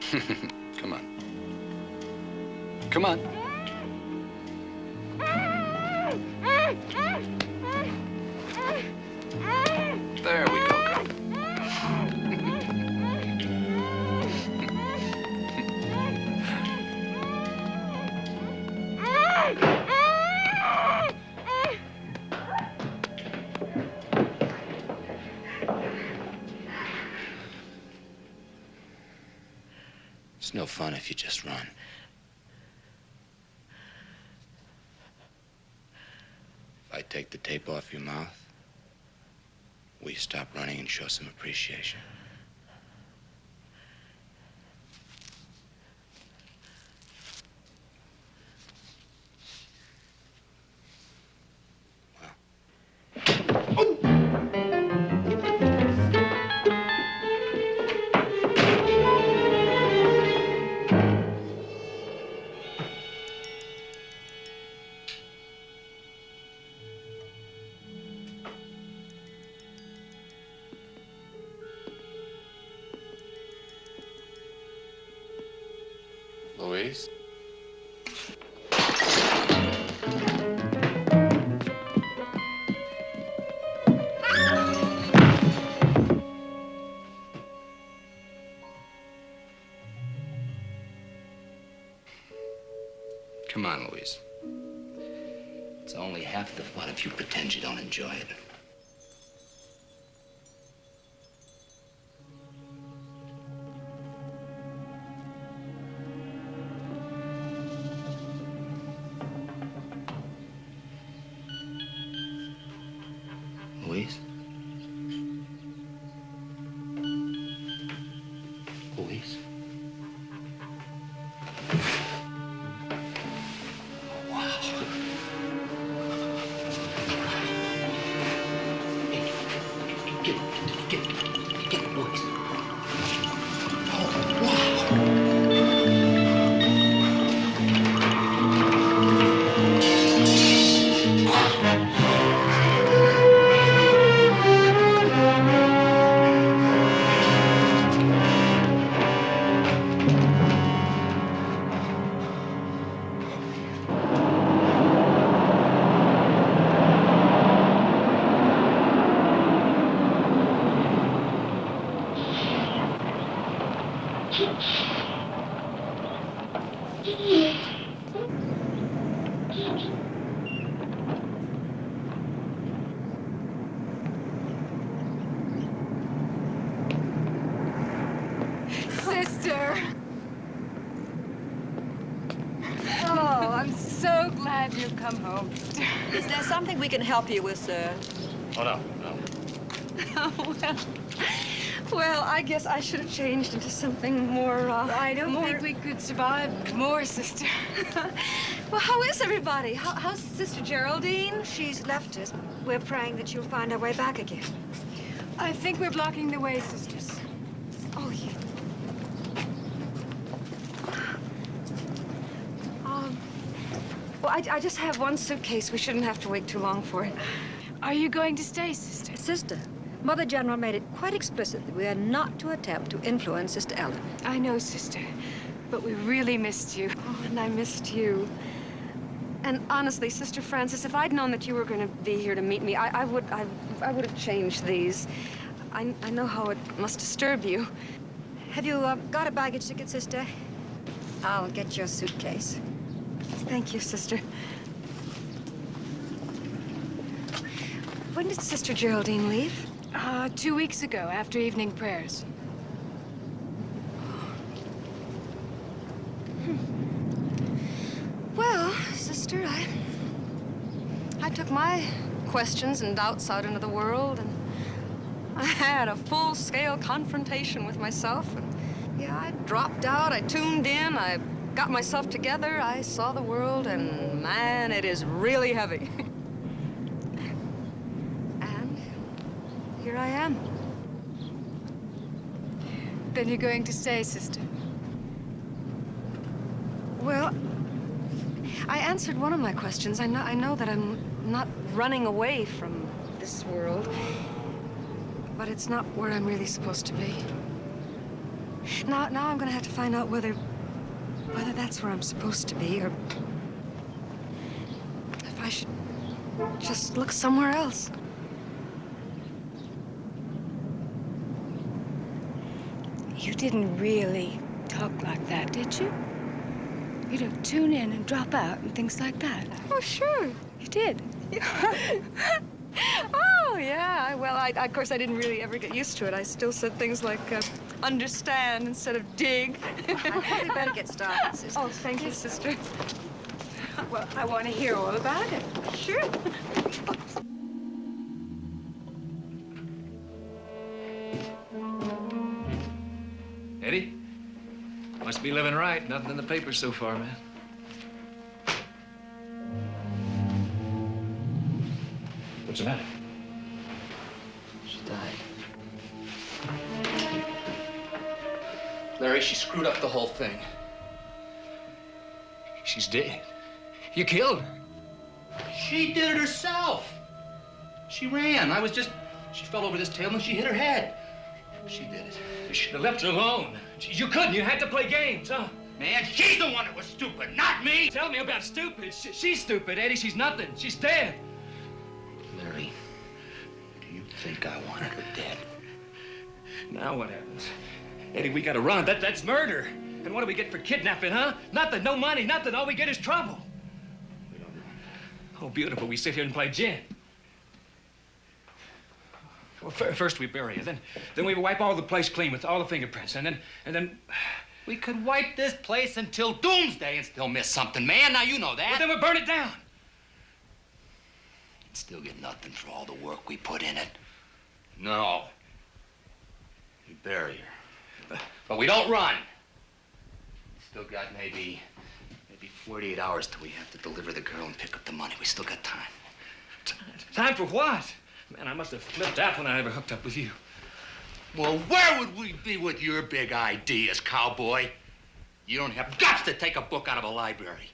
Come on. Come on. There we go, girl. It's no fun if you just run. If I take the tape off your mouth, will you stop running and show some appreciation? Louise? Come on, Louise. It's only half the fun if you pretend you don't enjoy it. Louise? Louise? Wow. Hey, get it, Louise. Oh, wow. Sister! Oh, I'm so glad you've come home. Is there something we can help you with, sir? Oh, no, no. Well, I guess I should have changed into something more, I don't think we could survive more, sister. Well, how is everybody? How's Sister Geraldine? She's left us. We're praying that she'll find her way back again. I think we're blocking the way, sisters. Oh, yeah. Well, I just have one suitcase. We shouldn't have to wait too long for it. Are you going to stay, sister? Sister, Mother General made it quite explicit that we are not to attempt to influence Sister Ellen. I know, sister, but we really missed you. Oh, and I missed you. And honestly, Sister Frances, if I'd known that you were going to be here to meet me, I would have changed these. I know how it must disturb you. Have you got a baggage ticket, Sister? I'll get your suitcase. Thank you, Sister. When did Sister Geraldine leave? 2 weeks ago, after evening prayers. Well, Sister, I took my questions and doubts out into the world, and I had a full-scale confrontation with myself. And yeah, I dropped out, I tuned in, I got myself together, I saw the world, and man, it is really heavy. And here I am. Then you're going to stay, sister? Well, I answered one of my questions. I know that I'm not running away from this world, but it's not where I'm really supposed to be. Now I'm gonna have to find out whether that's where I'm supposed to be, or if I should just look somewhere else. You didn't really talk like that, did you? You know, tune in and drop out and things like that. Oh, sure. You did. Oh, yeah. Well, of course, I didn't really ever get used to it. I still said things like, understand instead of dig. I probably better get started, sister. Oh, thank you, sister. Well, I want to hear all about it. Sure. Eddie? Must be living right. Nothing in the papers so far, man. What's the matter? She died. Larry, she screwed up the whole thing. She's dead. You killed her. She did it herself. She ran. She fell over this table and she hit her head. She did it. You should have left her alone. You couldn't. You had to play games, huh? Man, she's the one that was stupid, not me. Tell me about stupid. She's stupid, Eddie. She's nothing. She's dead. Larry, do you think I wanted her dead? Now what happens? Eddie, we gotta run. That's murder. And what do we get for kidnapping, huh? Nothing. No money. Nothing. All we get is trouble. We don't run. Oh, beautiful. We sit here and play gin. Well, first we bury her. Then we wipe all the place clean with all the fingerprints. And then... We could wipe this place until doomsday and still miss something, man. Now you know that. Well, then we burn it down. And still get nothing for all the work we put in it. No. We bury her. But we don't run. Still got maybe 48 hours till we have to deliver the girl and pick up the money. We still got time. Time for what? Man, I must have flipped out when I ever hooked up with you. Well, where would we be with your big ideas, cowboy? You don't have guts to take a book out of a library.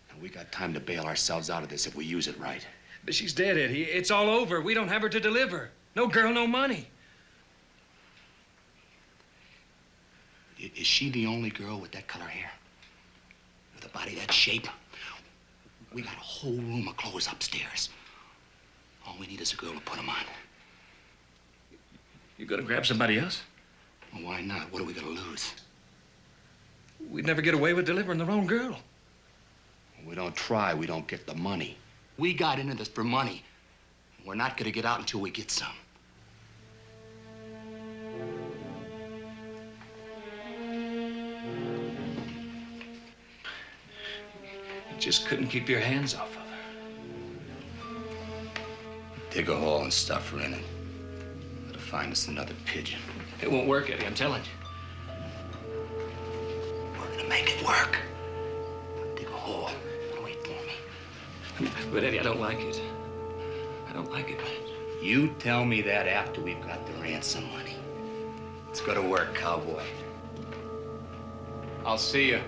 And we got time to bail ourselves out of this if we use it right. But she's dead, Eddie. It's all over. We don't have her to deliver. No girl, no money. Is she the only girl with that color hair? With a body that shape? We got a whole room of clothes upstairs. All we need is a girl to put them on. You gonna grab somebody else? Well, why not? What are we gonna lose? We'd never get away with delivering the wrong girl. We don't try, we don't get the money. We got into this for money. We're not gonna get out until we get some. You just couldn't keep your hands off of her. Dig a hole and stuff her in it. Let her find us another pigeon. It won't work, Eddie, I'm telling you. We're gonna make it work. Dig a hole and wait for me. But, Eddie, I don't like it. I don't like it. You tell me that after we've got the ransom money. Let's go to work, cowboy. I'll see you.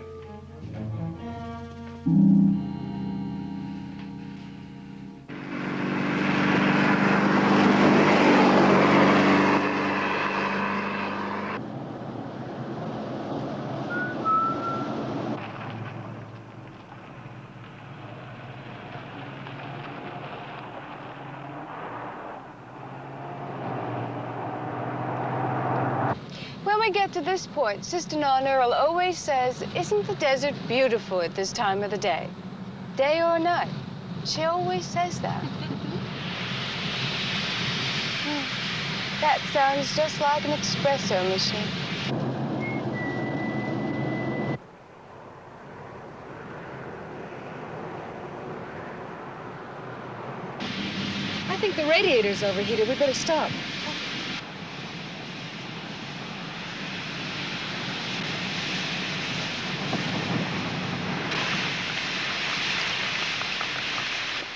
When we get to this point, Sister Non Earl always says, "Isn't the desert beautiful at this time of the day? Day or night?" She always says that. That sounds just like an espresso machine. I think the radiator's overheated. We better stop.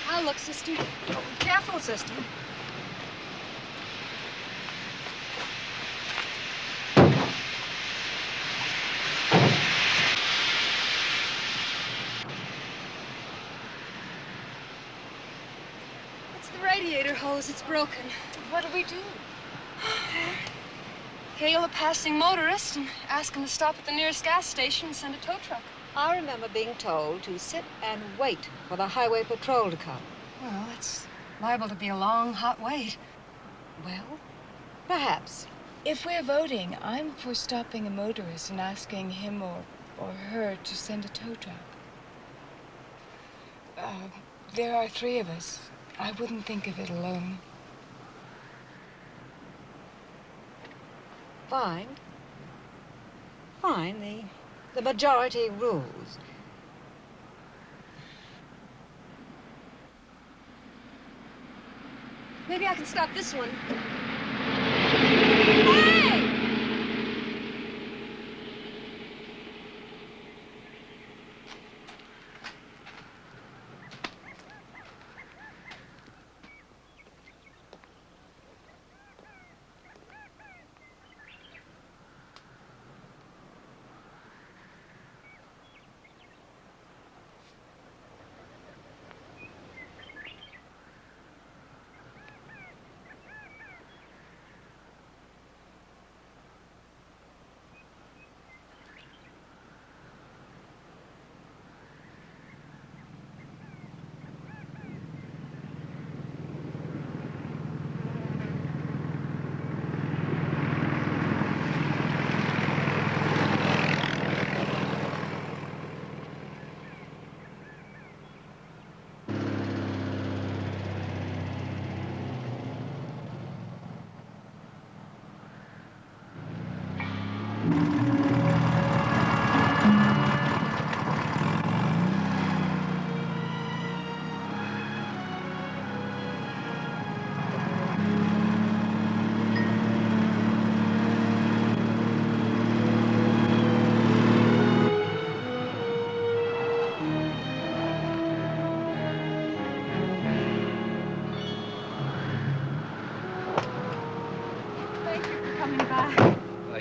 I'll look, sister. Careful, sister. It's the radiator hose. It's broken. What do we do? hail a passing motorist and ask him to stop at the nearest gas station and send a tow truck. I remember being told to sit and wait for the highway patrol to come. Well, it's liable to be a long, hot wait. Well, perhaps. If we're voting, I'm for stopping a motorist and asking him or her to send a tow truck. There are 3 of us. I wouldn't think of it alone. Fine. Fine. The majority rules. Maybe I can stop this one.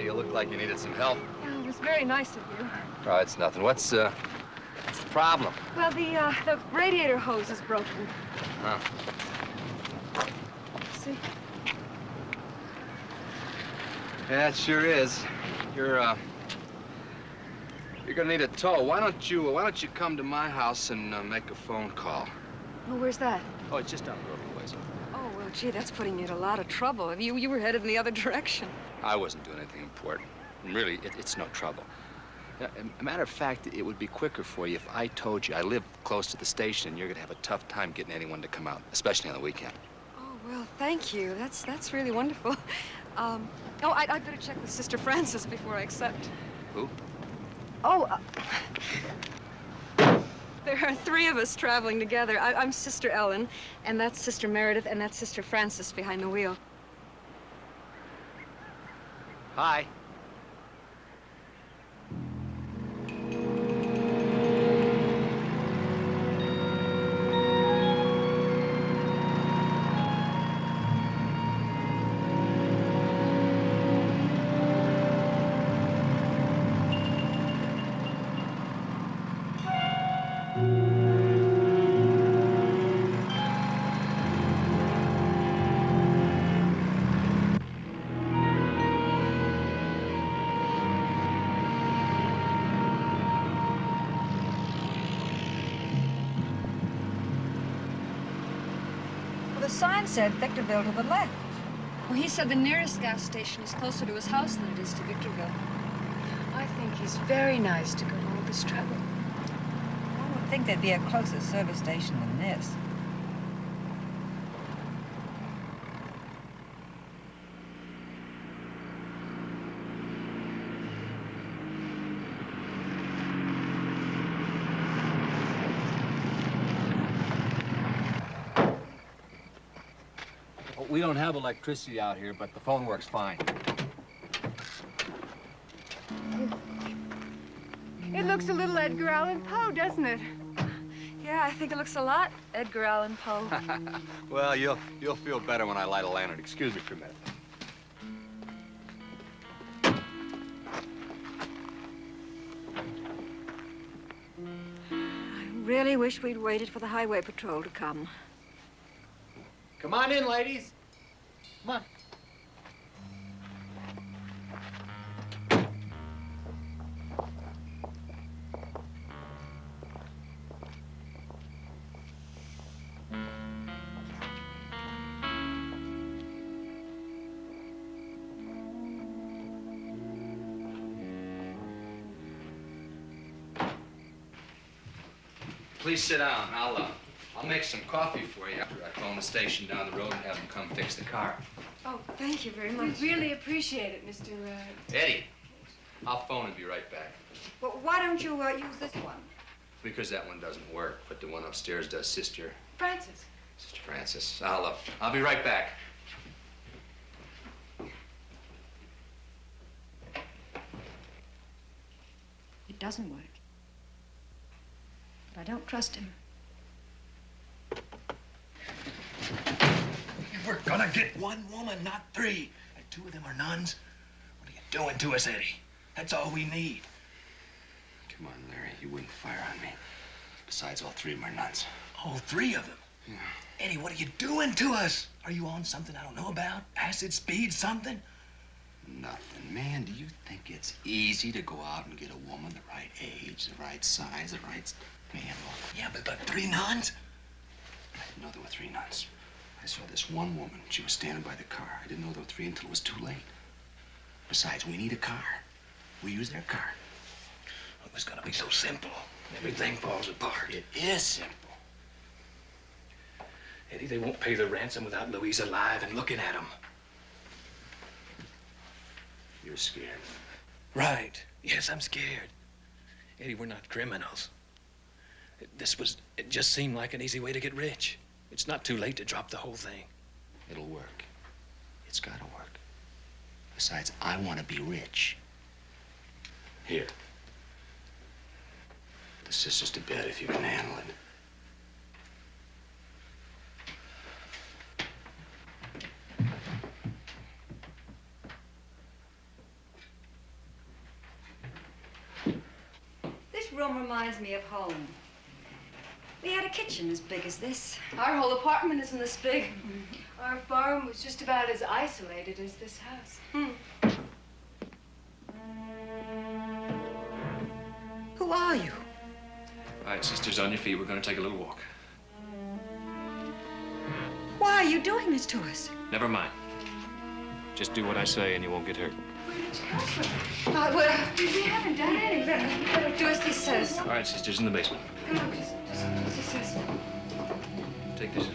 You look like you needed some help. Yeah, it was very nice of you. Oh, it's nothing. What's the problem? Well, the radiator hose is broken. Huh. See? Yeah, it sure is. You're gonna need a tow. Why don't you come to my house and make a phone call? Oh, where's that? Oh, it's just down the road a ways. Oh, well, gee, that's putting you in a lot of trouble. You were headed in the other direction. I wasn't doing anything important. And really, it's no trouble. A matter of fact, it would be quicker for you if I told you I live close to the station and you're gonna have a tough time getting anyone to come out, especially on the weekend. Oh, well, thank you. That's really wonderful. I'd better check with Sister Frances before I accept. Who? Oh, there are 3 of us traveling together. I'm Sister Ellen, and that's Sister Meredith, and that's Sister Frances behind the wheel. Hi. The sign said Victorville to the left. Well, he said the nearest gas station is closer to his house than it is to Victorville. I think he's very nice to go to all this trouble. I would think there'd be a closer service station than this. We don't have electricity out here, but the phone works fine. It looks a little Edgar Allan Poe, doesn't it? Yeah, I think it looks a lot Edgar Allan Poe. Well, you'll feel better when I light a lantern. Excuse me for a minute. I really wish we'd waited for the highway patrol to come. Come on in, ladies. Come on. Please sit down. I'll make some coffee for you after I phone the station down the road and have them come fix the car. Oh, thank you very much. We really appreciate it, Mr. Eddie, I'll phone and be right back. Well, why don't you use this one? Because that one doesn't work, but the one upstairs does, Sister Francis. Francis. I'll be right back. It doesn't work. But I don't trust him. We're gonna get one woman, not three. And two of them are nuns. What are you doing to us, Eddie? That's all we need. Come on, Larry. You wouldn't fire on me. Besides, all three of them are nuns. All three of them? Yeah. Eddie, what are you doing to us? Are you on something I don't know about? Acid, speed, something? Nothing. Man, do you think it's easy to go out and get a woman the right age, the right size, the right... Man, look. Yeah, but three nuns? I didn't know there were three nuns. I saw this one woman. She was standing by the car. I didn't know there were three until it was too late. Besides, we need a car. We use their car. It was gonna be so simple. Everything falls apart. It is simple. Eddie, they won't pay the ransom without Louise alive and looking at him. You're scared. Right. Yes, I'm scared. Eddie, we're not criminals. It just seemed like an easy way to get rich. It's not too late to drop the whole thing. It'll work. It's gotta work. Besides, I want to be rich. Here. The sister's to bed if you can handle it. This room reminds me of home. We had a kitchen as big as this. Our whole apartment isn't this big. Our farm was just about as isolated as this house. Who are you? All right, sisters, on your feet. We're gonna take a little walk. Why are you doing this to us? Never mind. Just do what I say and you won't get hurt. Where did you come from? Well, We haven't done anything. do as he says. All right, sisters, in the basement. Come on, just this. Take this.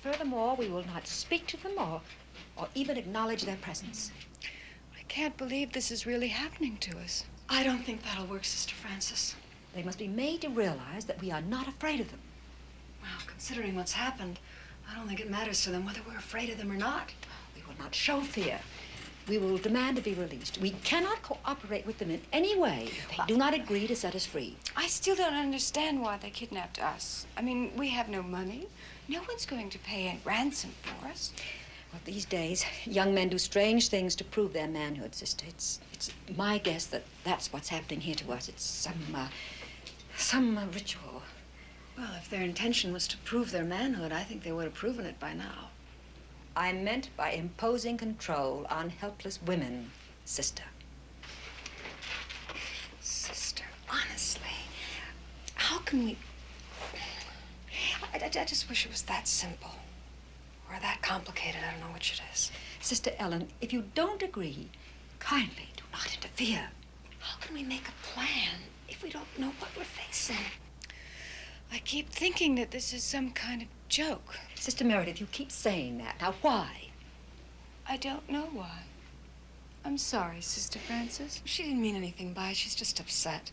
Furthermore, we will not speak to them or even acknowledge their presence. I can't believe this is really happening to us. I don't think that'll work, Sister Francis. They must be made to realize that we are not afraid of them. Well, considering what's happened, I don't think it matters to them whether we're afraid of them or not. We will not show fear. We will demand to be released. We cannot cooperate with them in any way if they do not agree to set us free. I still don't understand why they kidnapped us. I mean, we have no money. No one's going to pay a ransom for us. Well, these days, young men do strange things to prove their manhood, sister. It's my guess that that's what's happening here to us. It's some ritual. Well, if their intention was to prove their manhood, I think they would have proven it by now. I meant by imposing control on helpless women, sister. Sister, honestly, how can we... I just wish it was that simple. Or that complicated. I don't know which it is. Sister Ellen, if you don't agree, kindly do not interfere. How can we make a plan if we don't know what we're facing? I keep thinking that this is some kind of joke. Sister Meredith, you keep saying that. Now, why? I don't know why. I'm sorry, Sister Francis. She didn't mean anything by it. She's just upset.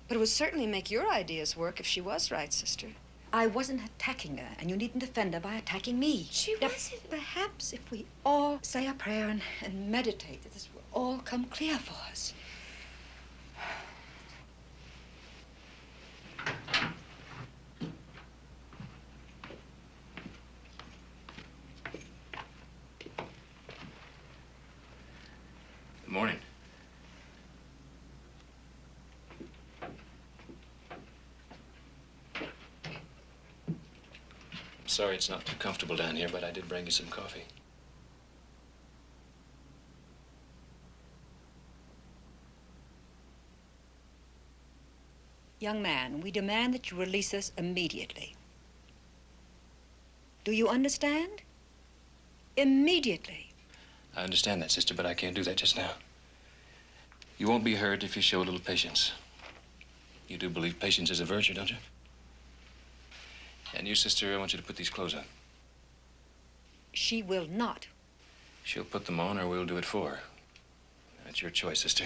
But it would certainly make your ideas work if she was right, Sister. I wasn't attacking her, and you needn't offend her by attacking me. She wasn't. Perhaps if we all say a prayer and meditate, that this will all come clear for us. sorry it's not too comfortable down here, but I did bring you some coffee. Young man, we demand that you release us immediately. Do you understand? Immediately. I understand that, sister, but I can't do that just now. You won't be hurt if you show a little patience. You do believe patience is a virtue, don't you? And you, sister, I want you to put these clothes on. She will not. She'll put them on or we'll do it for her. That's your choice, sister.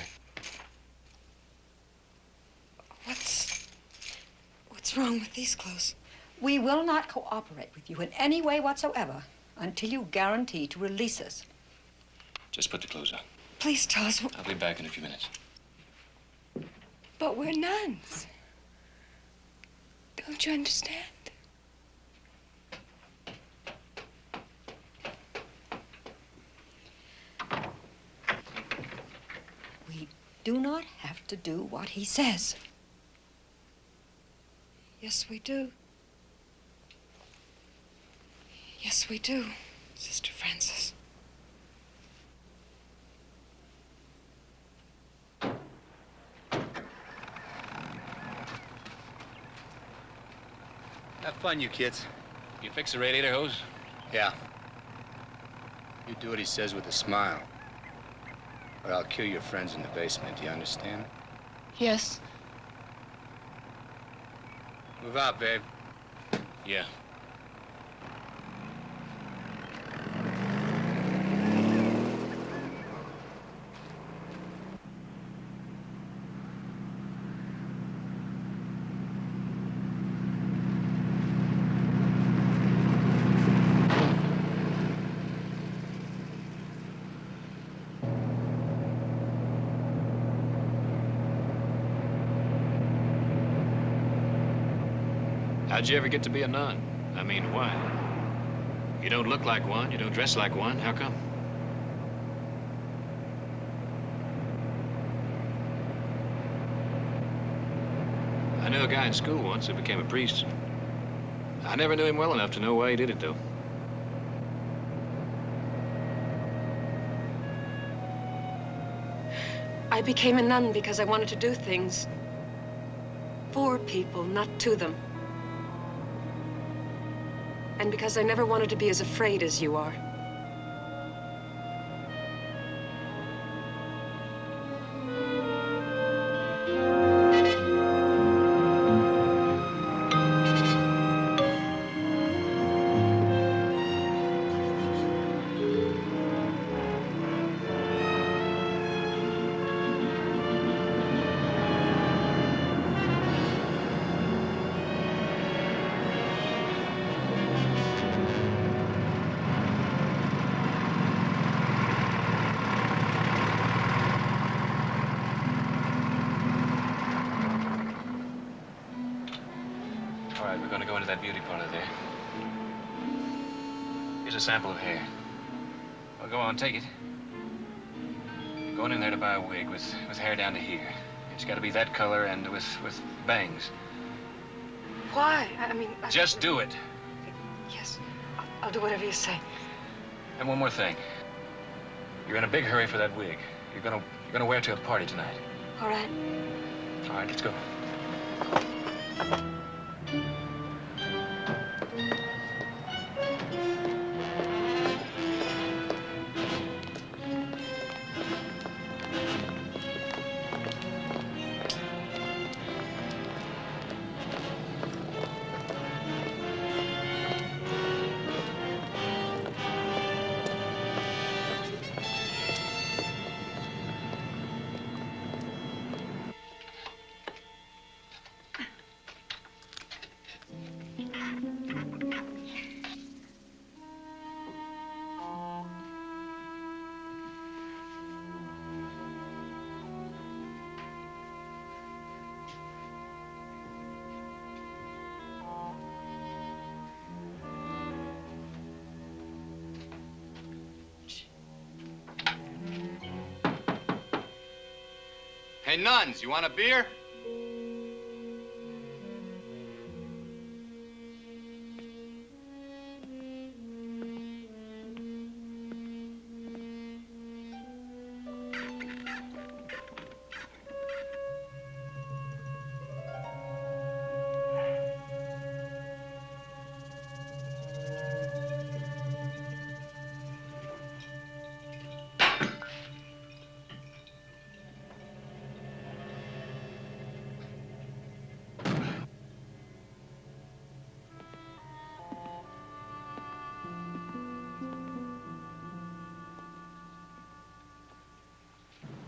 What's wrong with these clothes? We will not cooperate with you in any way whatsoever until you guarantee to release us. Just put the clothes on. Please tell us. I'll be back in a few minutes. But we're nuns. Don't you understand? We do not have to do what he says. Yes, we do. Yes, we do, Sister Francis. Have fun, you kids. You fix the radiator hose? Yeah. You do what he says with a smile, or I'll kill your friends in the basement. Do you understand? Yes. Move out, babe. Yeah. How'd you ever get to be a nun? I mean, why? You don't look like one, you don't dress like one. How come? I knew a guy in school once who became a priest. I never knew him well enough to know why he did it, though. I became a nun because I wanted to do things for people, not to them. And because I never wanted to be as afraid as you are. All right, we're going to go into that beauty parlor there. Here's a sample of hair. Well, go on, take it. You're going in there to buy a wig with hair down to here. It's got to be that color and with bangs. Why? I mean... Just do it. Yes, I'll do whatever you say. And one more thing. You're in a big hurry for that wig. You're gonna wear it to a party tonight. All right. All right, let's go. Hey, nuns, you want a beer?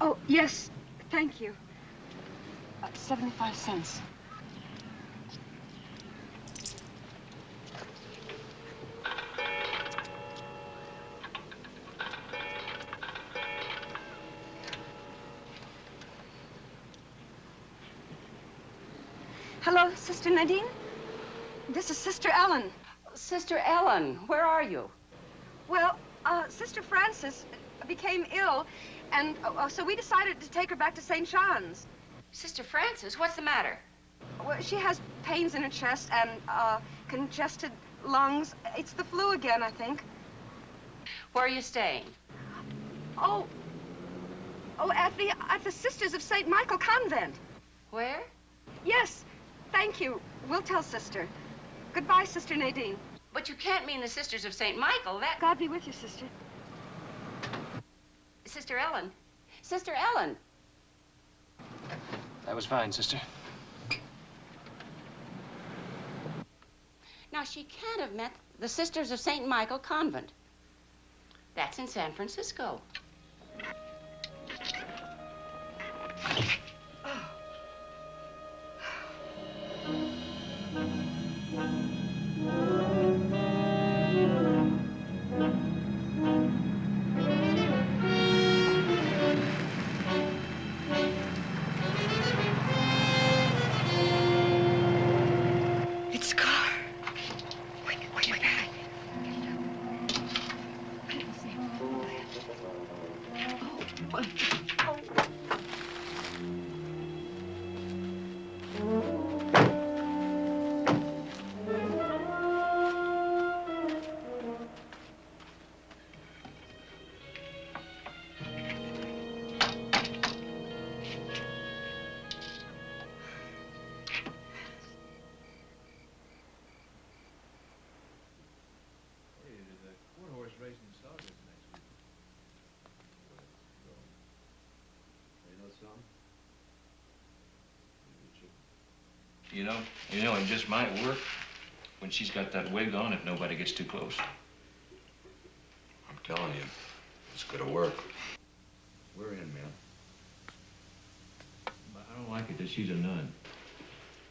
Oh, yes. Thank you. 75 cents. Hello, Sister Nadine. This is Sister Ellen. Sister Ellen, where are you? Well, Sister Frances became ill, and so we decided to take her back to St. John's. Sister Frances, what's the matter? Well, she has pains in her chest and congested lungs. It's the flu again, I think. Where are you staying? Oh, at the Sisters of St. Michael Convent. Where? Yes, thank you. We'll tell Sister. Goodbye, Sister Nadine. But you can't mean the Sisters of St. Michael. That... God be with you, Sister. Sister Ellen. Sister Ellen. That was fine, sister. Now, she can't have meant the Sisters of St. Michael Convent. That's in San Francisco. It's a car. Quick, back. You know, it just might work when she's got that wig on if nobody gets too close. I'm telling you, it's gonna work. We're in, man. But I don't like it that she's a nun.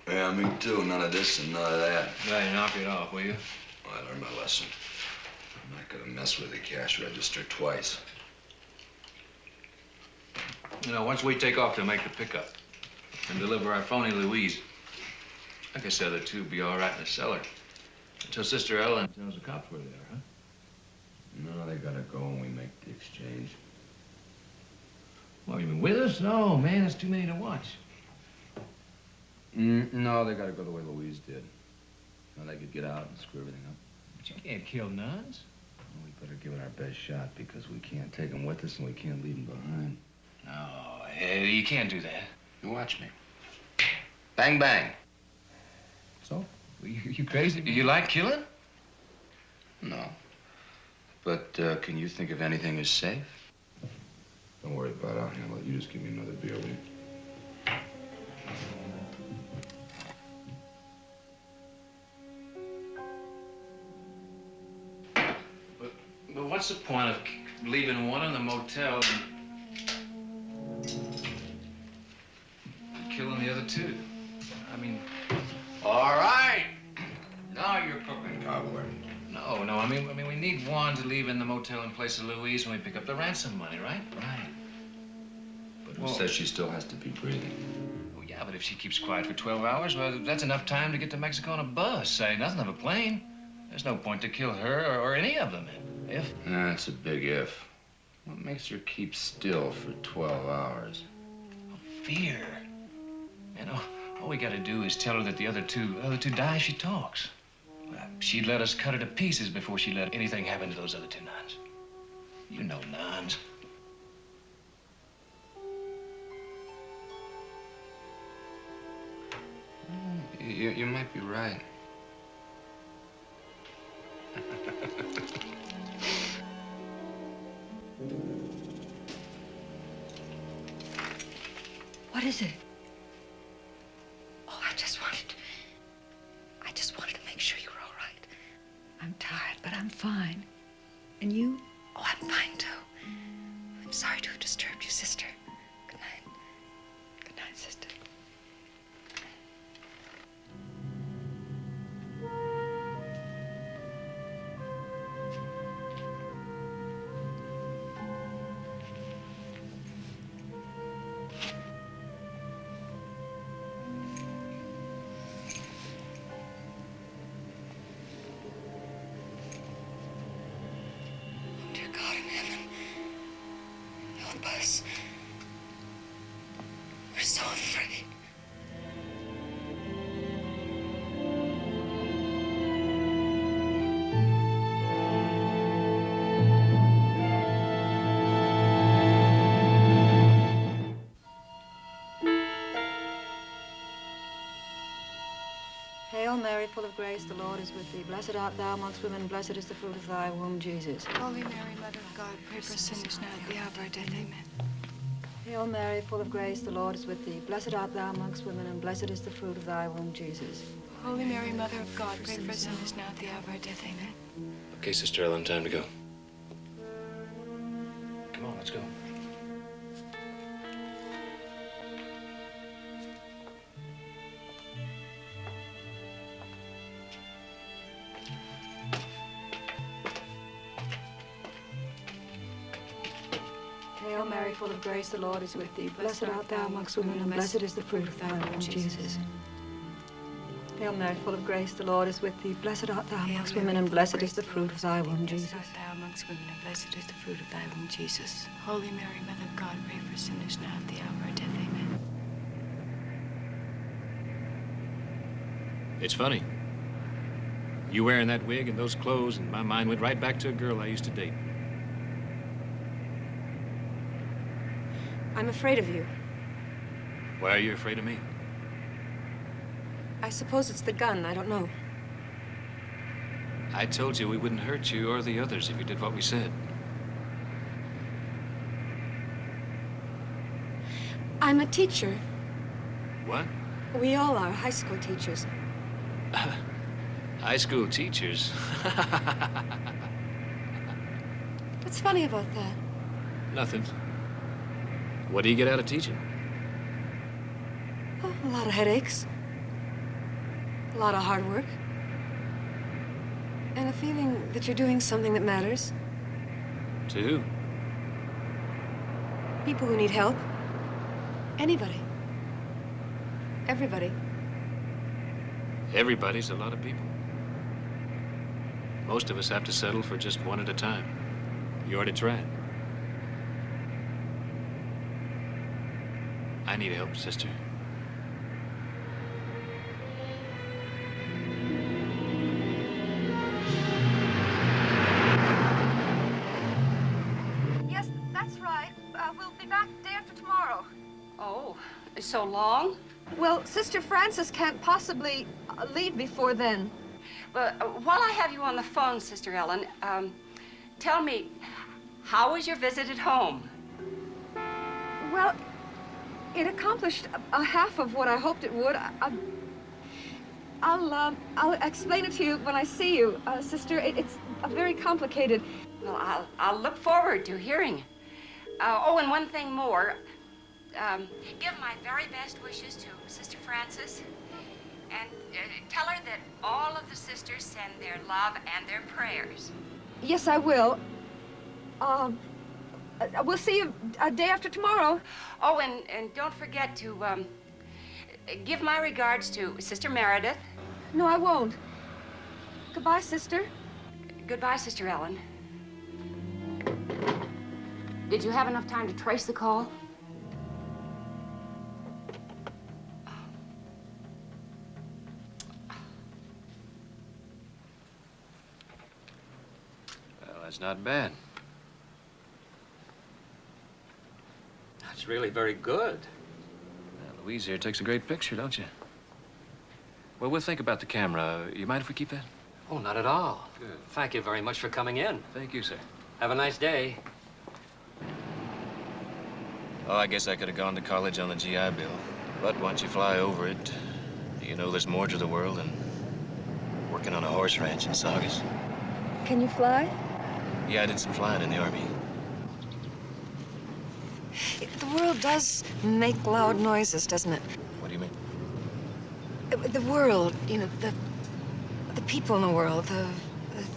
Yeah, me too. None of this and none of that. Yeah, you knock it off, will you? Well, I learned my lesson. I'm not gonna mess with the cash register twice. You know, once we take off to make the pickup and deliver our phony Louise, I guess the other two will be all right in the cellar. Until Sister Ellen tells the cops where they are, huh? No, they gotta go when we make the exchange. Well, you mean with us? No, man, it's too many to watch. No, they gotta go the way Louise did. Now they could get out and screw everything up. But you can't kill nuns. Well, we better give it our best shot because we can't take them with us and we can't leave them behind. No, hey, you can't do that. You watch me. Bang, bang. So? You crazy? You like killing? No. But can you think of anything as safe? Don't worry about it. I'll handle it. You just give me another beer, will you? But what's the point of leaving one in the motel and killing the other two? I mean... All right. Now you're cooking, cowboy. No, I mean, we need Juan to leave in the motel in place of Louise when we pick up the ransom money, right? Right. But who says she still has to be breathing? Well, yeah, but if she keeps quiet for 12 hours, well, that's enough time to get to Mexico on a bus, say nothing of a plane. There's no point to kill her or any of them, if. That's a big if. What makes her keep still for 12 hours? Oh, fear. You know, all we gotta do is tell her that the other two die if she talks. She'd let us cut her to pieces before she let anything happen to those other two nuns. You know nuns. You might be right. What is it? Oh, I just wanted to make sure you were all right. I'm tired, but I'm fine. And you? Oh, I'm fine, too. I'm sorry to have disturbed you, sister. help us. We're so afraid. Hail Mary, full of grace, the Lord is with thee. Blessed art thou amongst women, blessed is the fruit of thy womb, Jesus. Holy Mary, Mother of God, pray for us sinners now at the hour of our death. Amen. Hail Mary, full of grace, the Lord is with thee. Blessed art thou amongst women, and blessed is the fruit of thy womb, Jesus. Holy Mary, Mother of God, pray for us sinners now at the hour of our death. Amen. Okay, Sister Ellen, time to go. Come on, let's go. Hail Mary, full of grace, the Lord is with thee. Blessed art thou amongst women, and blessed is the fruit of thy womb, Jesus. Hail Mary, full of grace, the Lord is with thee. Blessed art thou amongst women, and blessed is the fruit of thy womb, Jesus. Blessed art thou amongst women, and blessed is the fruit of thy womb, Jesus. Holy Mary, Mother of God, pray for us sinners now at the hour of our death. Amen. It's funny. You wearing that wig and those clothes, and my mind went right back to a girl I used to date. I'm afraid of you. Why are you afraid of me? I suppose it's the gun. I don't know. I told you we wouldn't hurt you or the others if you did what we said. I'm a teacher. What? We all are high school teachers. High school teachers? What's funny about that? Nothing. What do you get out of teaching? Oh, a lot of headaches. A lot of hard work. And a feeling that you're doing something that matters. To who? People who need help. Anybody. Everybody. Everybody's a lot of people. Most of us have to settle for just one at a time. You already tried. I need help, sister. Yes, that's right. We'll be back day after tomorrow. Oh, so long? Well, Sister Frances can't possibly leave before then. Well, while I have you on the phone, Sister Ellen, tell me, how was your visit at home? Well, it accomplished a half of what I hoped it would. I'll explain it to you when I see you, Sister. It's very complicated. Well, I'll look forward to hearing. Oh, and one thing more. Give my very best wishes to Sister Frances, and tell her that all of the sisters send their love and their prayers. Yes, I will. We'll see you a day after tomorrow. Oh, and don't forget to give my regards to Sister Meredith. No, I won't. Goodbye, Sister. Goodbye, Sister Ellen. Did you have enough time to trace the call? Well, that's not bad. That's really very good. Now, Louise here takes a great picture, don't you? Well, we'll think about the camera. You mind if we keep that? Oh, not at all. Good. Thank you very much for coming in. Thank you, sir. Have a nice day. Oh, I guess I could have gone to college on the GI Bill. But once you fly over it, you know there's more to the world than working on a horse ranch in Saugus. Can you fly? Yeah, I did some flying in the Army. The world does make loud noises, doesn't it? What do you mean? The world, you know, the people in the world, the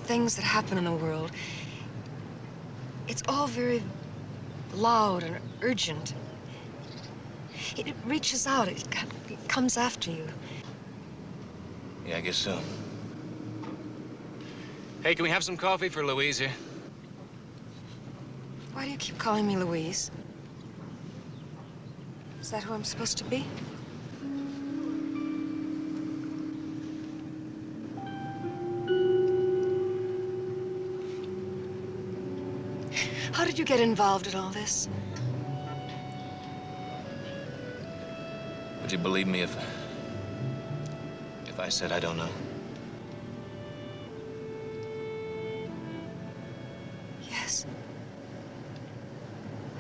things that happen in the world. It's all very loud and urgent. It reaches out. It comes after you. Yeah, I guess so. Hey, can we have some coffee for Louise here? Why do you keep calling me Louise? Is that who I'm supposed to be? How did you get involved in all this? Would you believe me if I said I don't know? Yes.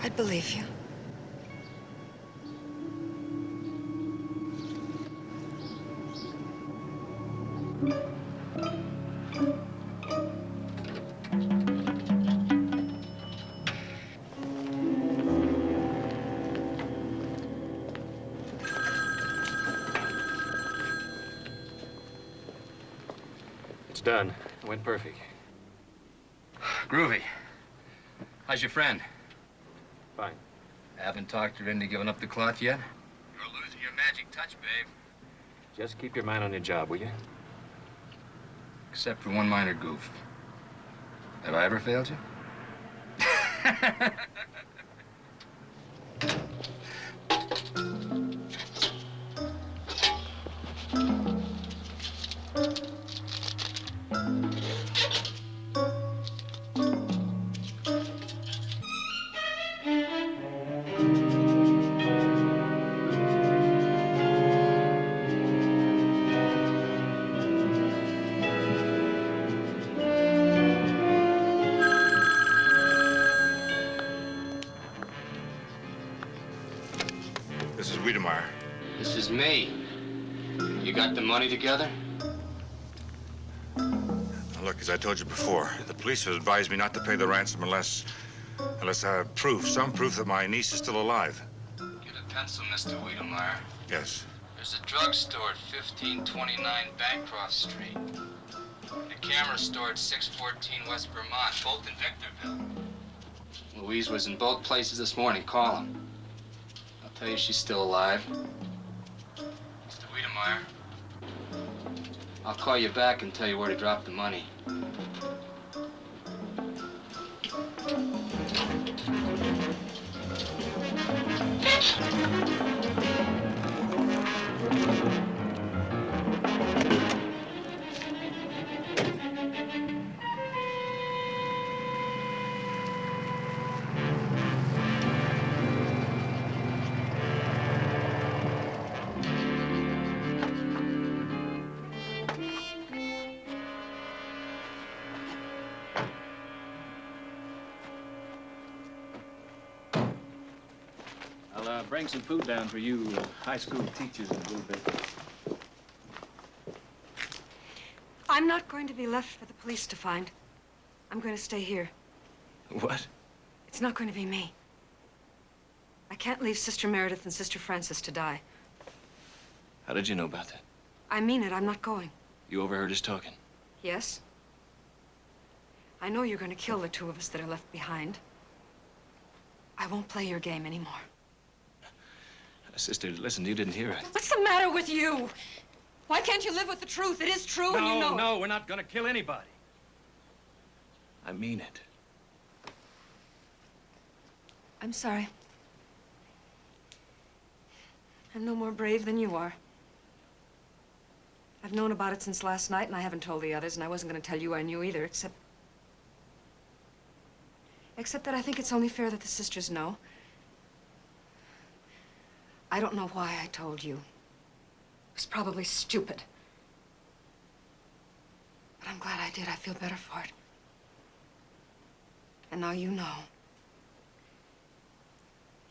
I'd believe you. It's done. It went perfect. Groovy. How's your friend? Fine. Haven't talked her into giving up the cloth yet? You're losing your magic touch, babe. Just keep your mind on your job, will you? Except for one minor goof. Have I ever failed you? This is Wiedemeyer. This is me. You got the money together? Now, look, as I told you before, the police have advised me not to pay the ransom unless I have proof, some proof that my niece is still alive. Get a pencil, Mr. Wiedemeyer. Yes. There's a drugstore at 1529 Bancroft Street. And a camera store at 614 West Vermont, both in Victorville. Louise was in both places this morning. Call him. I'll tell you she's still alive. Mr. Wiedemeyer, I'll call you back and tell you where to drop the money. I'll bring some food down for you high school teachers in a little bit. I'm not going to be left for the police to find. I'm going to stay here. What? It's not going to be me. I can't leave Sister Meredith and Sister Frances to die. How did you know about that? I mean it. I'm not going. You overheard us talking. Yes? I know you're going to kill the two of us that are left behind. I won't play your game anymore. Sister, listen, you didn't hear it. What's the matter with you? Why can't you live with the truth? It is true, and you know it. No, we're not gonna kill anybody. I mean it. I'm sorry. I'm no more brave than you are. I've known about it since last night, and I haven't told the others, and I wasn't going to tell you I knew either, except that I think it's only fair that the sisters know. I don't know why I told you. It was probably stupid. But I'm glad I did. I feel better for it. And now you know.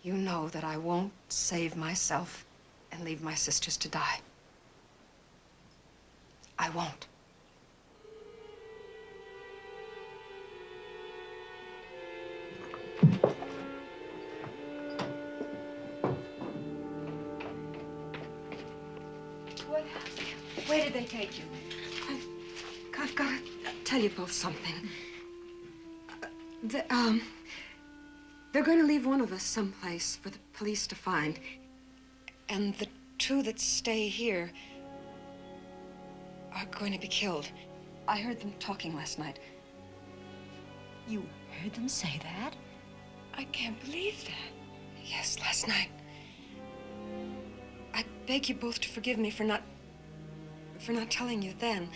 You know that I won't save myself and leave my sisters to die. I won't. Where did they take you? I've got to tell you both something. They're going to leave one of us someplace for the police to find. And the two that stay here are going to be killed. I heard them talking last night. You heard them say that? I can't believe that. Yes, last night. beg you both to forgive me for not telling you then.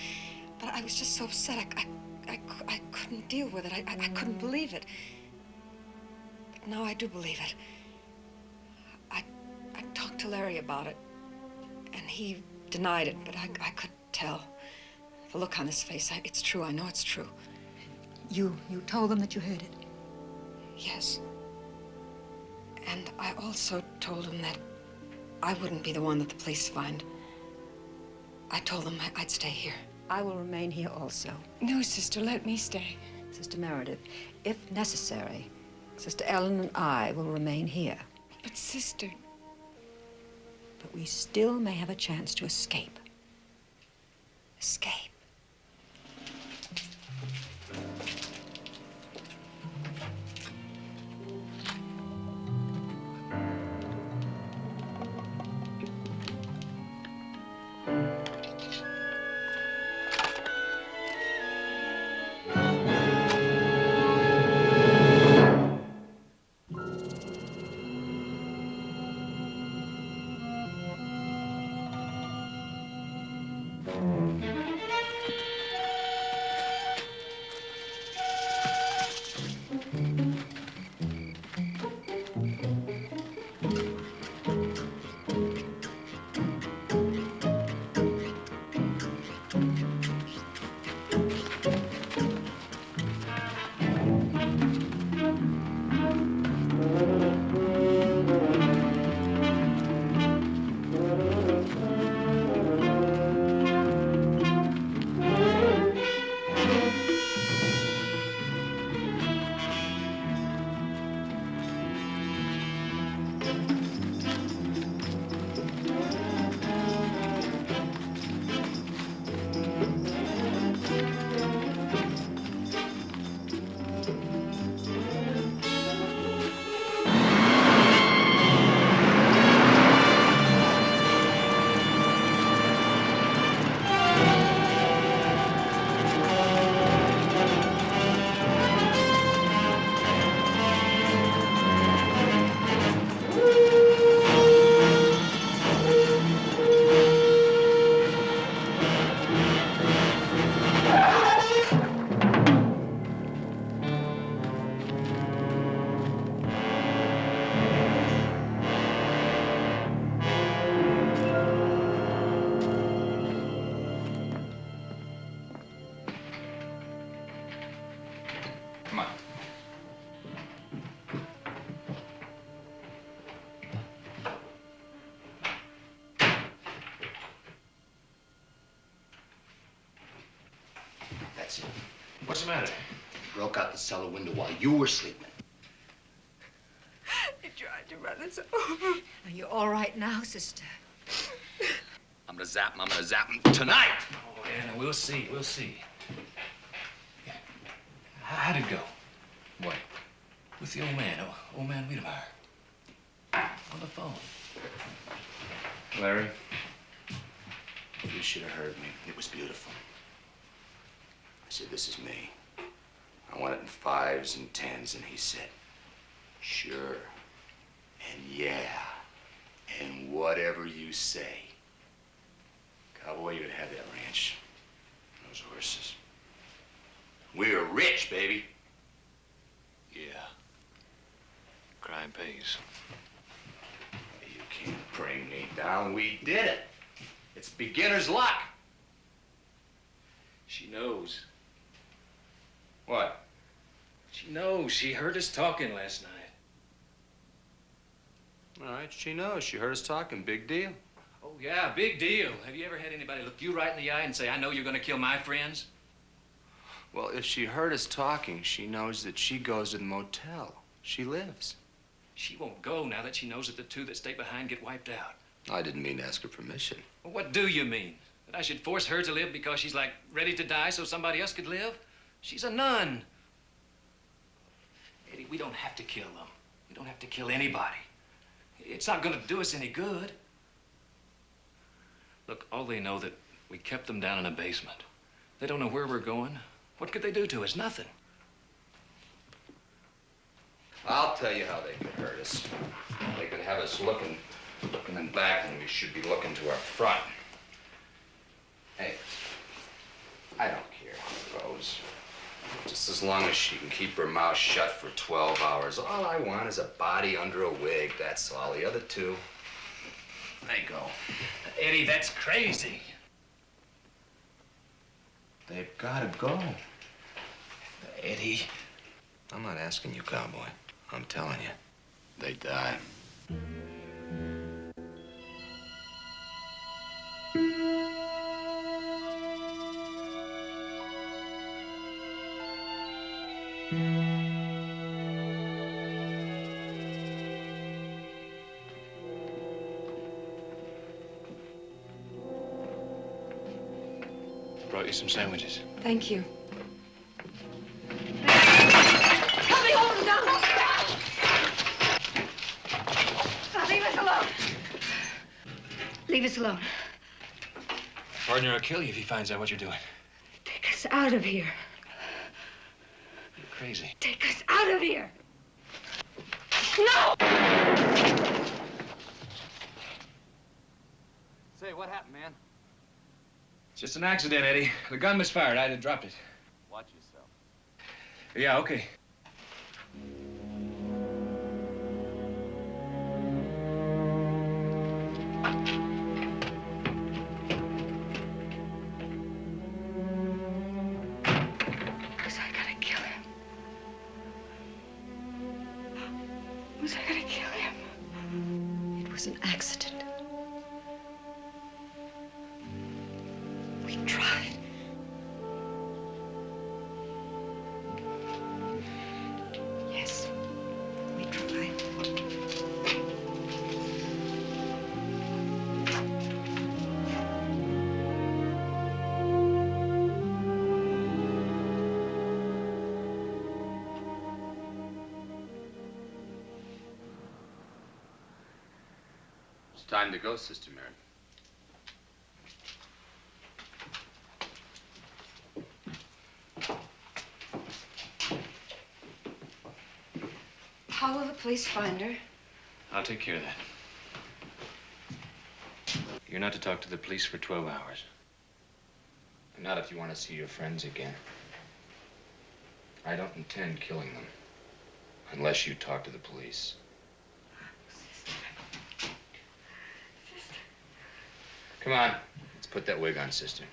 But I was just so upset. I couldn't deal with it. I couldn't believe it. But now I do believe it. I talked to Larry about it, and he denied it, but I could tell. The look on his face, it's true. I know it's true. You told them that you heard it? Yes. And I also told him that I wouldn't be the one that the police find. I told them I'd stay here. I will remain here also. No, Sister, let me stay. Sister Meredith, if necessary, Sister Ellen and I will remain here. But, Sister... But we still may have a chance to escape. Escape? That's it. What's the matter? He broke out the cellar window while you were sleeping. He tried to run us over. Are you all right now, sister? I'm gonna zap him. I'm gonna zap him tonight. Oh, Anna, we'll see. We'll see. How'd it go? What? With the old man, old man Wiedemeyer. On the phone. Larry, you should have heard me. It was beautiful. I said, this is me. I want it in 5s and 10s, and he said, sure, and yeah, and whatever you say. Cowboy, you could have that ranch, those horses. We're rich, baby. Yeah. Crime pays. You can't bring me down. We did it. It's beginner's luck. She knows. What? She knows. She heard us talking last night. All right, she knows. She heard us talking. Big deal. Oh, yeah, big deal. Have you ever had anybody look you right in the eye and say, I know you're going to kill my friends? Well, if she heard us talking, she knows that she goes to the motel. She lives. She won't go now that she knows that the two that stay behind get wiped out. I didn't mean to ask her permission. Well, what do you mean? That I should force her to live because she's, like, ready to die so somebody else could live? She's a nun. Eddie, we don't have to kill them. We don't have to kill anybody. It's not going to do us any good. Look, all they know that we kept them down in a basement. They don't know where we're going. What could they do to us? Nothing. I'll tell you how they could hurt us. They could have us looking looking in back when we should be looking to our front. Hey, I don't care how it goes. Just as long as she can keep her mouth shut for 12 hours. All I want is a body under a wig, that's all. The other two, they go. Eddie, that's crazy. They've gotta go. Eddie. I'm not asking you, cowboy. I'm telling you. They die. Brought you some sandwiches. Thank you. Help me hold him down! Now, leave us alone. Leave us alone. Partner will kill you if he finds out what you're doing. Take us out of here. You're crazy. Take us out of here. No! Say, what happened, man? It's just an accident, Eddie. The gun misfired. I'd have dropped it. Watch yourself. Yeah, okay. Was I gonna kill him? Was I gonna kill him? It was an accident. We tried. Yes, we tried. It's time to go, Sister Mary. How will the police find her? I'll take care of that. You're not to talk to the police for 12 hours. Not if you want to see your friends again. I don't intend killing them. Unless you talk to the police. Come on. Let's put that wig on, sister.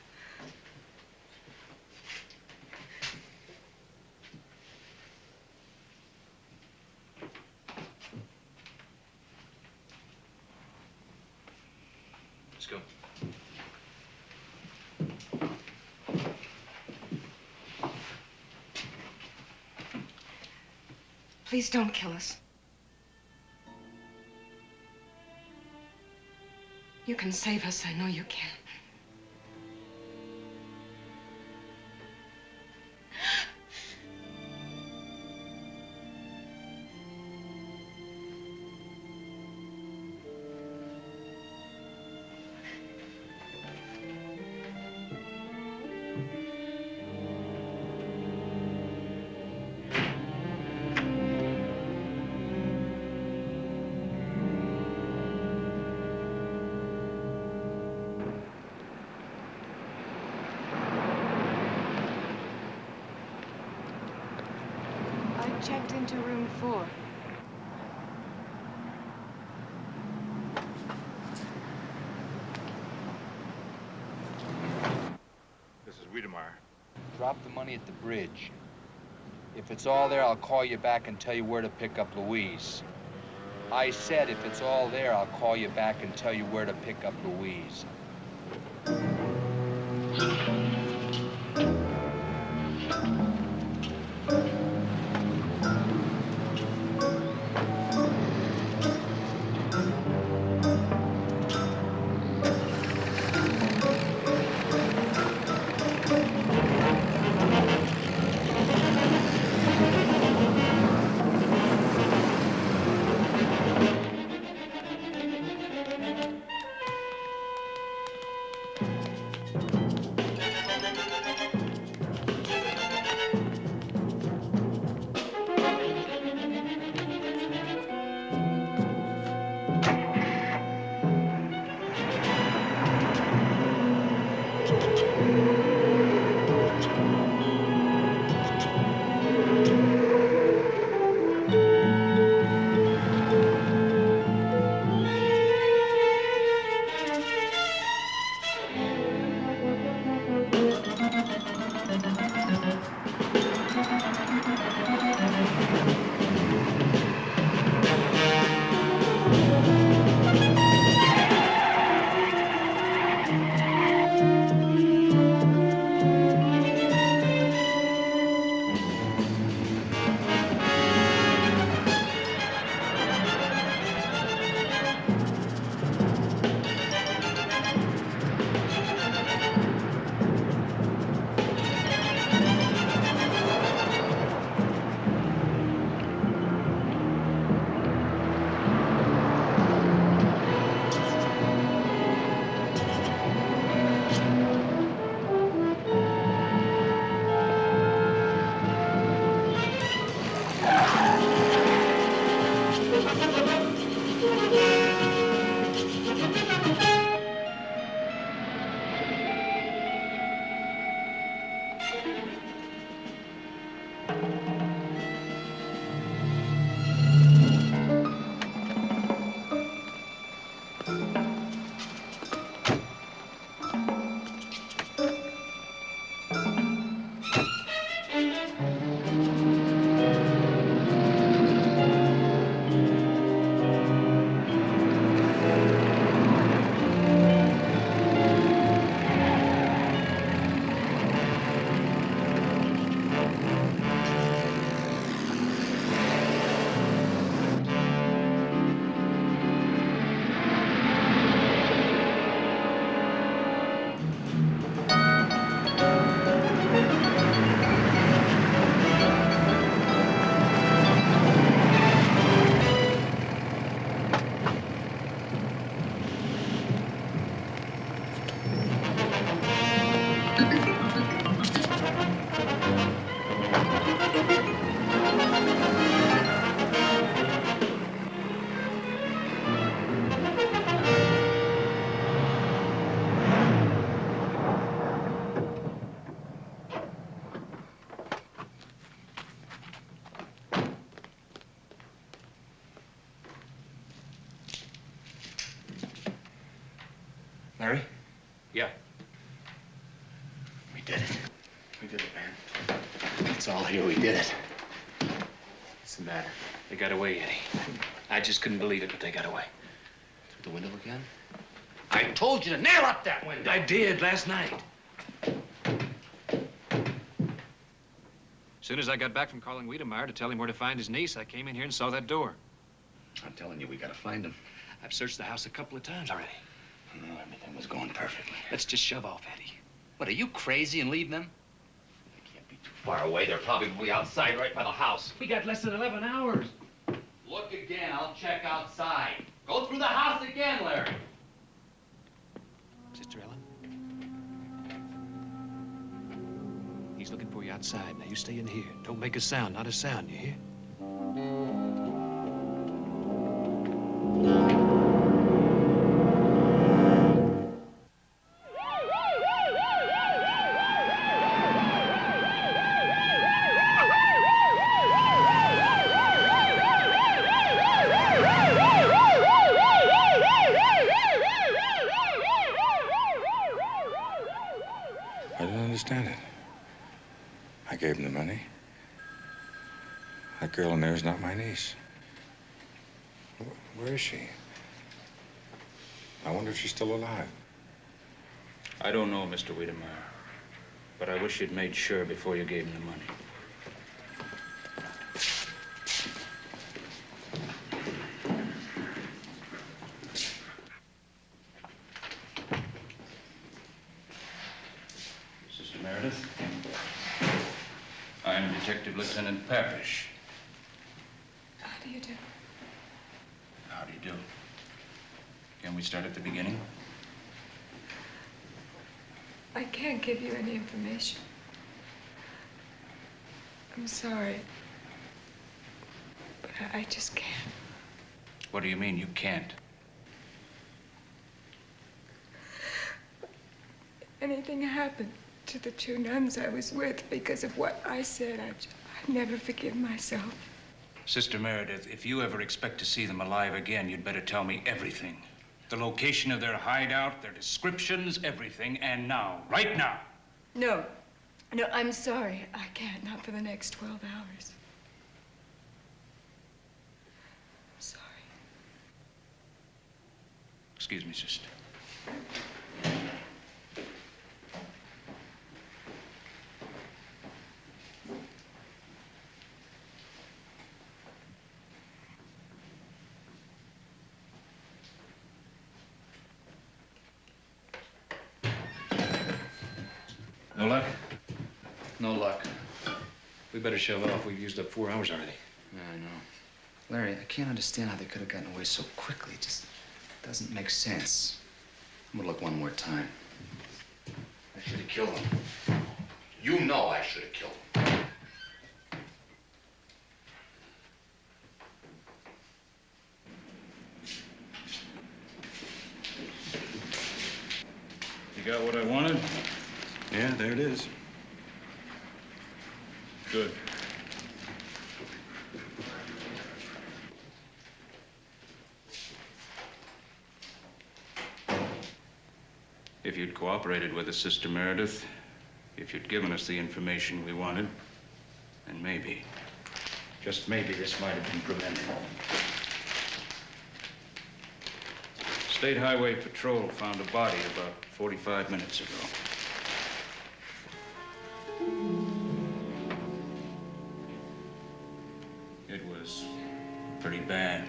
Let's go. Please don't kill us. You can save us. I know you can. I checked into room 4. This is Wiedemeyer. Drop the money at the bridge. If it's all there, I'll call you back and tell you where to pick up Louise. I said if it's all there, I'll call you back and tell you where to pick up Louise. Larry? Yeah. We did it. We did it, man. It's all here. We did it. What's the matter? They got away, Eddie. I just couldn't believe it, but they got away. Through the window again? I told you to nail up that window. I did last night. As soon as I got back from calling Wiedemeyer to tell him where to find his niece, I came in here and saw that door. I'm telling you, we gotta find him. I've searched the house a couple of times already. No, everything was going perfectly. Let's just shove off, Eddie. What, are you crazy and leave them? They can't be too far away. They're probably outside right by the house. We got less than 11 hours. Look again. I'll check outside. Go through the house again, Larry. Sister Ellen? He's looking for you outside. Now, you stay in here. Don't make a sound. Not a sound, you hear? I didn't understand it. I gave him the money. That girl in there is not my niece. Where is she? I wonder if she's still alive. I don't know, Mr. Wiedemeyer, but I wish you'd made sure before you gave him the money. Sister Meredith, I'm Detective Lieutenant Parrish. How do you do? How do you do? Can we start at the beginning? I can't give you any information. I'm sorry. But I just can't. What do you mean you can't? Anything happened to the two nuns I was with because of what I said, I'd never forgive myself. Sister Meredith, if you ever expect to see them alive again, you'd better tell me everything. The location of their hideout, their descriptions, everything, and now, right now. No, I'm sorry. I can't, not for the next 12 hours. I'm sorry. Excuse me, sister. No luck? No luck. We better shove off. We've used up 4 hours already. Yeah, I know. Larry, I can't understand how they could have gotten away so quickly. It just doesn't make sense. I'm gonna look one more time. I should have killed him. You know I should have killed him. You got what I wanted? Yeah, there it is. Good. If you'd cooperated with us, Sister Meredith, if you'd given us the information we wanted, then maybe, just maybe, this might have been prevented. State Highway Patrol found a body about 45 minutes ago. It was pretty bad.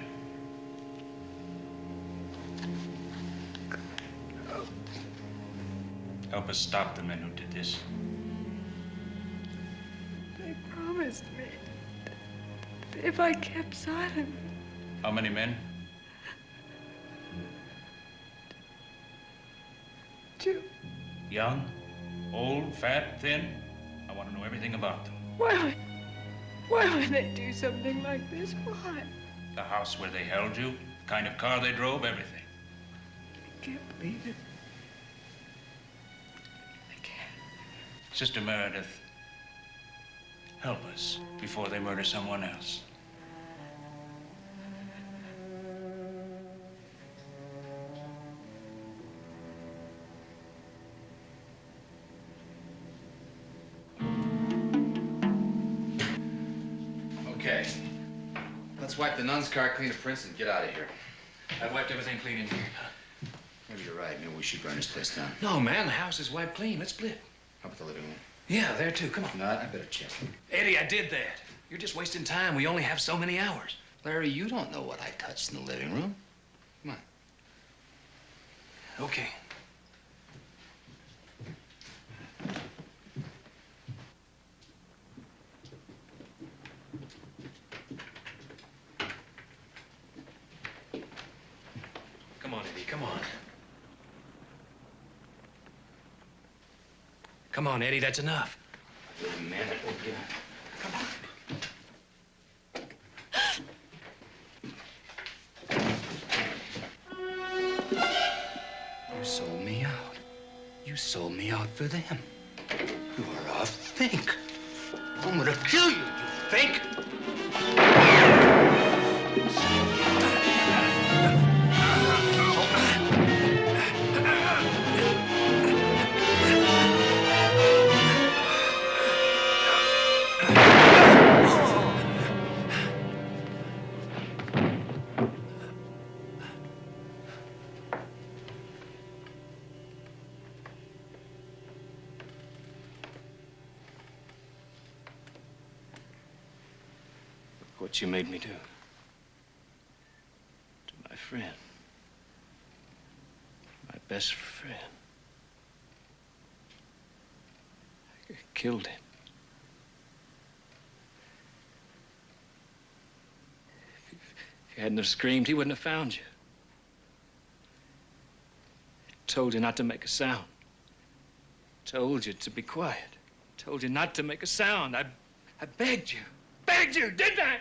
Help us stop the men who did this. They promised me that if I kept silent. How many men? 2. Young, old, fat, thin? I want to know everything about them. Why would they do something like this? Why? The house where they held you, the kind of car they drove, everything. I can't believe it. I can't. Sister Meredith, help us before they murder someone else. Let's wipe the nun's car clean to Prince and get out of here. I've wiped everything clean in here. Maybe you're right. Maybe we should burn this place down. No, man, the house is wiped clean. Let's split. How about the living room? Yeah, there too. Come on. No, I better check. Eddie, I did that. You're just wasting time. We only have so many hours. Larry, you don't know what I touched in the living room. Come on. Okay. Come on, Eddie, come on. Come on, Eddie, that's enough. Wait a minute. Oh, yeah. Come on. You sold me out. You sold me out for them. You're a fink. I'm gonna kill you, you fink. What you made me do. To my friend. My best friend. I killed him. If you hadn't have screamed, he wouldn't have found you. I told you not to make a sound. Told you to be quiet. Told you not to make a sound. I begged you. Begged you, didn't I?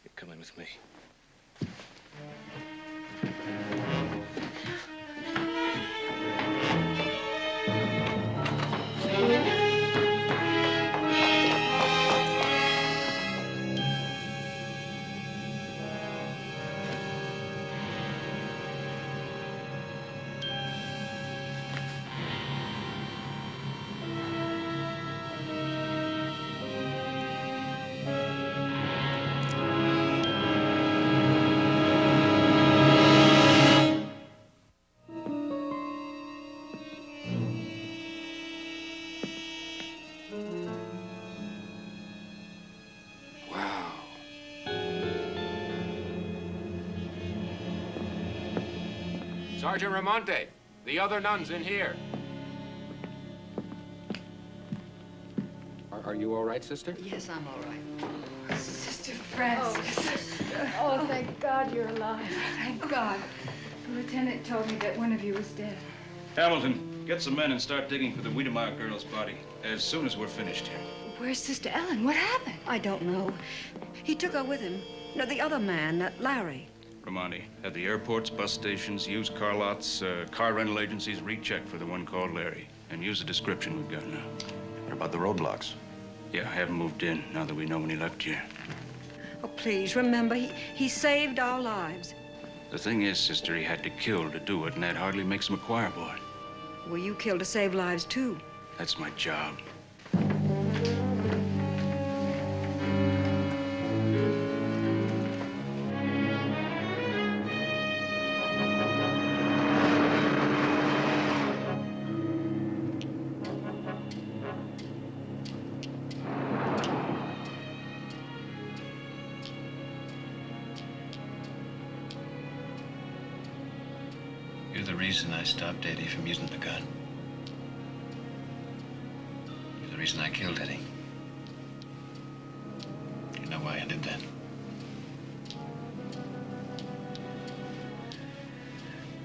You're coming with me. Sergeant Ramonte, the other nuns in here. Are you all right, sister? Yes, I'm all right. Sister Frances. Oh, thank God you're alive. Thank God. The lieutenant told me that one of you was dead. Hamilton, get some men and start digging for the Wiedemeyer girl's body as soon as we're finished here. Where's Sister Ellen? What happened? I don't know. He took her with him. No, the other man, that Larry. Romani, at the airports, bus stations, used car lots, car rental agencies, recheck for the one called Larry. And use the description we've got now. What about the roadblocks? Yeah, I haven't moved in now that we know when he left here. Oh, please, remember, he saved our lives. The thing is, sister, he had to kill to do it, and that hardly makes him a choir boy. Well, you killed to save lives, too. That's my job. You're the reason I stopped Eddie from using the gun. You're the reason I killed Eddie. You know why I did that?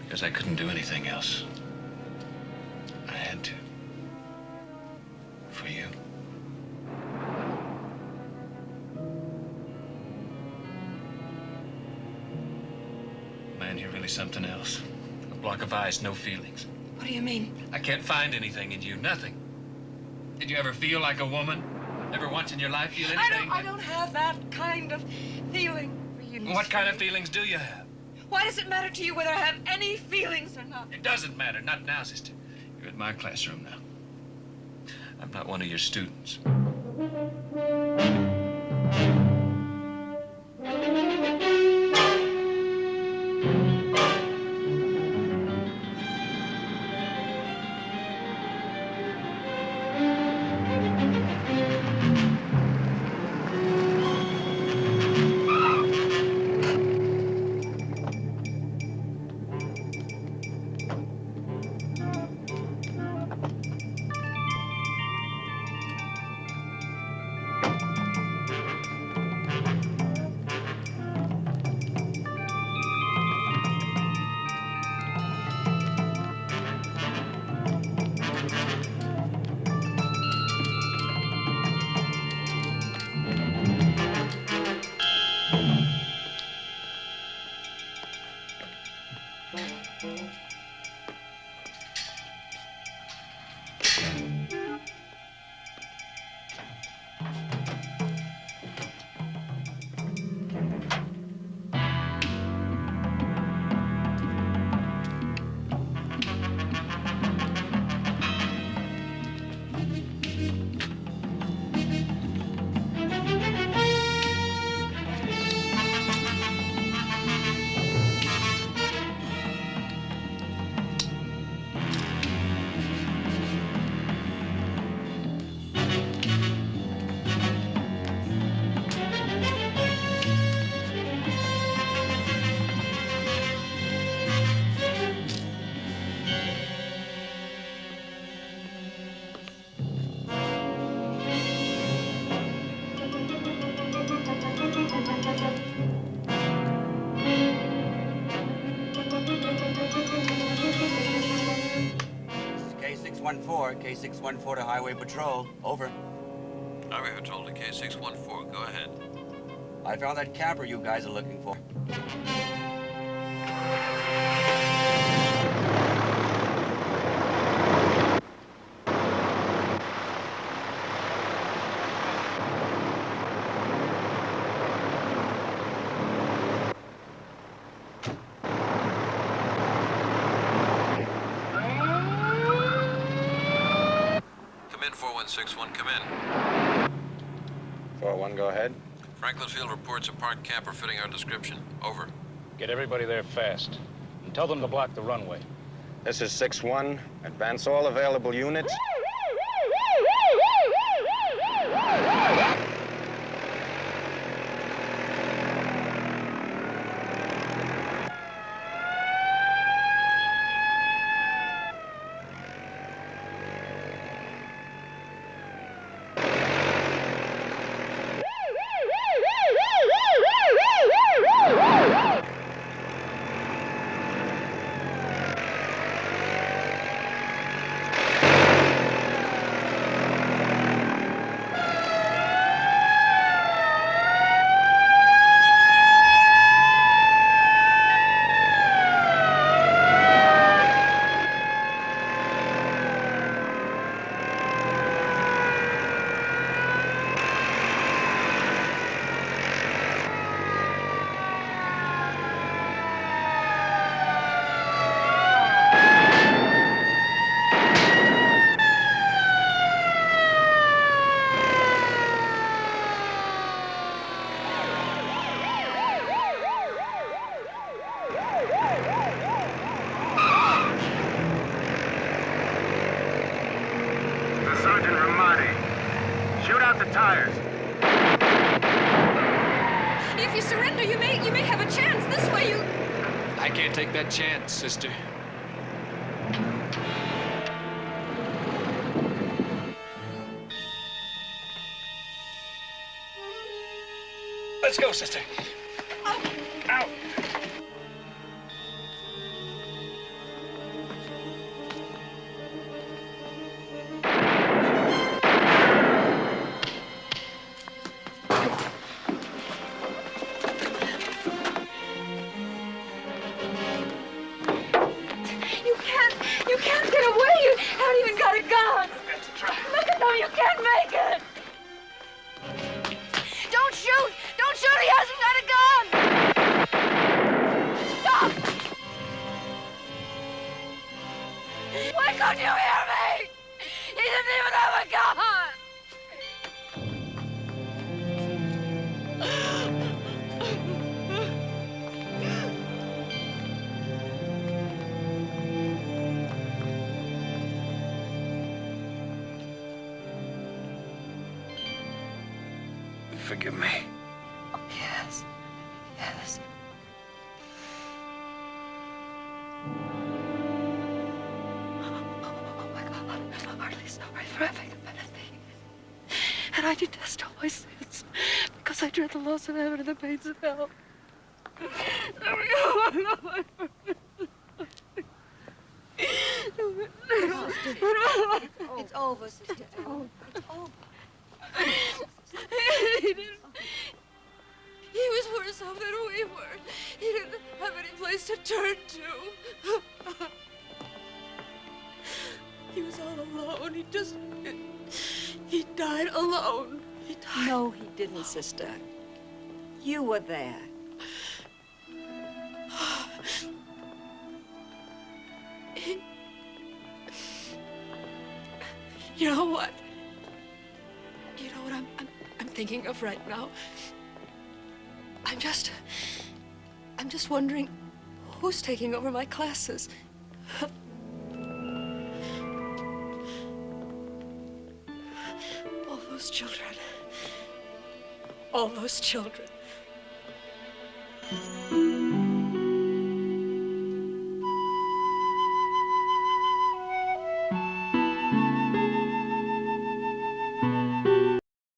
Because I couldn't do anything else. I had to. For you. Man, you're really something else. A block of ice, no feelings. What do you mean? I can't find anything in you, nothing. Did you ever feel like a woman? Ever once in your life feel anything? I don't have that kind of feeling for you. What kind of feelings do you have? Why does it matter to you whether I have any any feelings or not. It doesn't matter. Not now, sister. You're in my classroom now. I'm not one of your students. K614 to Highway Patrol. Over. Highway Patrol to K614. Go ahead. I found that camper you guys are looking for. Come in, 4161. Come in. 401, go ahead. Franklin Field reports a parked camper fitting our description. Over. Get everybody there fast. And tell them to block the runway. This is 6-1. Advance all available units. Sergeant Ramadi. Shoot out the tires. If you surrender, you may have a chance. This way you... I can't take that chance, sister. Let's go, sister. Out. You can't get away. You haven't even got a gun. That's a try. Look at them. You can't make it. Don't shoot. Don't shoot. He hasn't got a gun. Why couldn't you hear me? He didn't even have a gun! Forgive me. Oh, yes. Yes. Oh, my God. I'm hardly sorry for having offended thee. And I detest all my sins because I dread the loss of heaven and the pains of hell. It's over, sister. It's over. It's over. He was worse off than we were. He didn't have any place to turn to. He was all alone. He died alone. He died. No, he didn't, sister. You were there. You know what? You know what I'm thinking of right now? I'm just wondering who's taking over my classes. All those children. All those children.